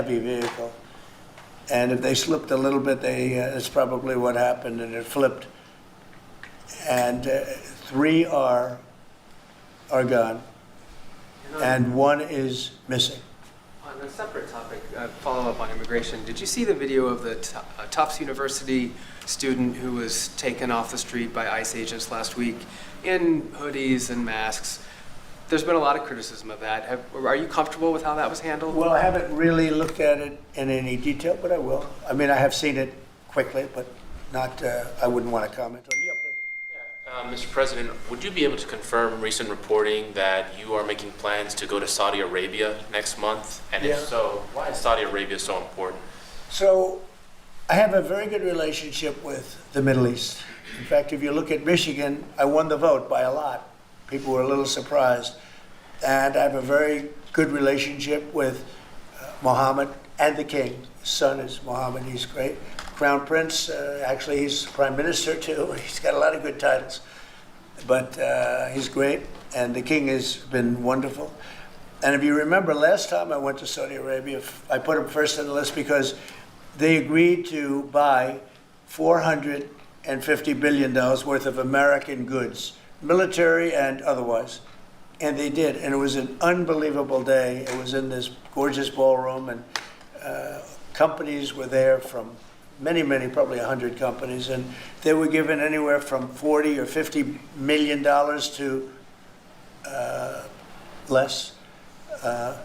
heavy vehicle. And if they slipped a little bit, that's probably what happened, and it flipped. And 3 are gone, and 1 is missing. On a separate topic, follow-up on immigration, did you see the video of the Tufts University student who was taken off the street by ICE agents last week in hoodies and masks? There's been a lot of criticism of that. Are you comfortable with how that was handled? Well, I haven't really looked at it in any detail, but I will. I mean, I have seen it quickly, but not, I wouldn't want to comment on it. Yeah, please. Mr. President, would you be able to confirm recent reporting that you are making plans to go to Saudi Arabia next month? And if so, why is Saudi Arabia so important? So, I have a very good relationship with the Middle East. In fact, if you look at Michigan, I won the vote by a lot. People were a little surprised. And I have a very good relationship with Mohammed and the king. His son is Mohammed, he's great. Crown Prince, actually he's Prime Minister too. He's got a lot of good titles. But he's great, and the king has been wonderful. And if you remember, last time I went to Saudi Arabia, I put him first on the list because they agreed to buy $450 billion worth of American goods, military and otherwise. And they did, and it was an unbelievable day. It was in this gorgeous ballroom, and companies were there from many, probably 100 companies, and they were given anywhere from 40 or 50 million dollars to less,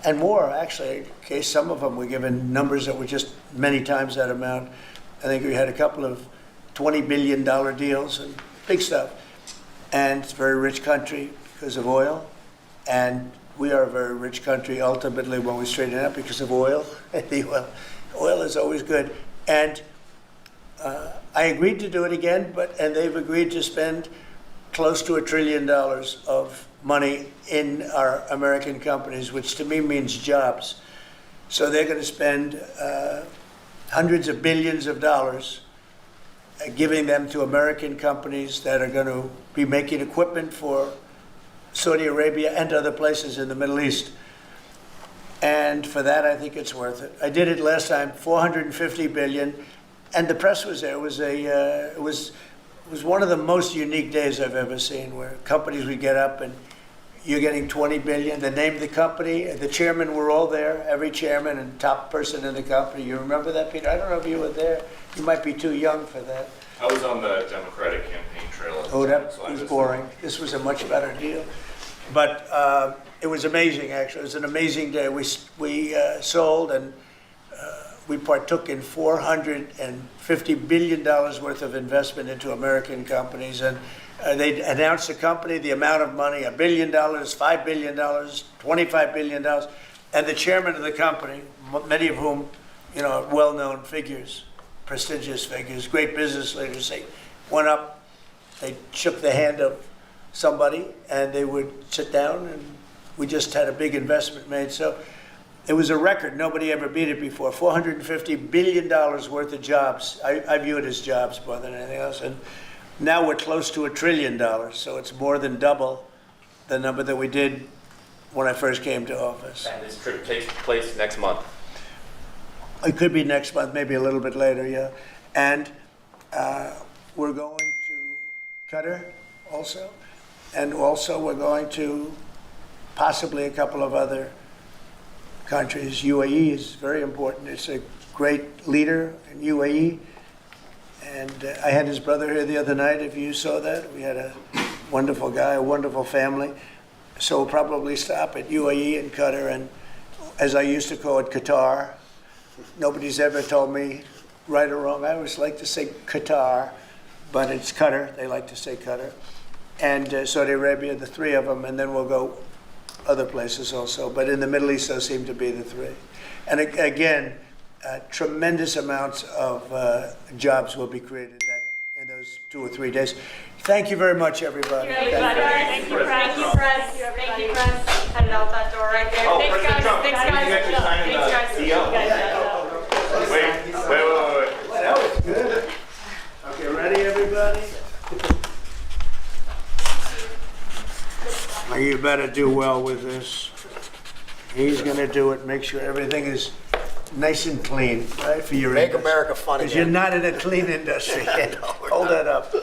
and more actually. In case some of them were given numbers that were just many times that amount. I think we had a couple of $20 billion deals and big stuff. And it's a very rich country because of oil. And we are a very rich country ultimately when we straighten it out because of oil. Oil is always good. And I agreed to do it again, and they've agreed to spend close to $1 trillion of money in our American companies, which to me means jobs. So they're going to spend hundreds of billions of dollars giving them to American companies that are going to be making equipment for Saudi Arabia and other places in the Middle East. And for that, I think it's worth it. I did it last time, $450 billion, and the press was there. It was one of the most unique days I've ever seen, where companies would get up and you're getting $20 billion. The name of the company, the chairman were all there, every chairman and top person in the company. You remember that, Peter? I don't know if you were there. You might be too young for that. I was on the Democratic campaign trail. Oh, that was boring. This was a much better deal. But it was amazing, actually. It was an amazing day. We sold and we partook in $450 billion worth of investment into American companies. And they announced the company, the amount of money, $1 billion, $5 billion, $25 billion. And the chairman of the company, many of whom, are well-known figures, prestigious figures, great business leaders, they went up, they shook the hand of somebody, and they would sit down, and we just had a big investment made. So it was a record. Nobody ever beat it before. $450 billion worth of jobs. I view it as jobs more than anything else. And now we're close to $1 trillion, so it's more than double the number that we did when I first came to office. And this trip takes place next month. It could be next month, maybe a little bit later, yeah. And we're going to Qatar also. And also we're going to possibly a couple of other countries. UAE is very important. It's a great leader in UAE. And I had his brother here the other night, if you saw that. We had a wonderful guy, a wonderful family. So we'll probably stop at UAE and Qatar, and as I used to call it, Qatar. Nobody's ever told me right or wrong. I always like to say Qatar, but it's Qatar. They like to say Qatar. And Saudi Arabia, the 3 of them, and then we'll go other places also. But in the Middle East, those seem to be the 3. And again, tremendous amounts of jobs will be created in those 2 or 3 days. Thank you very much, everybody. Thank you, Press. Thank you, Press. Headed out that door right there. Oh, Thanks, President guys. Trump, Thanks, you guys. get to sign in Thanks, the guys. DL. Wait. That was good. Okay, ready, everybody? Now you better do well with this. He's going to do it. Make sure everything is nice and clean, right, for your Make industry. America fun Because you're again. not in a clean industry. Hold that up.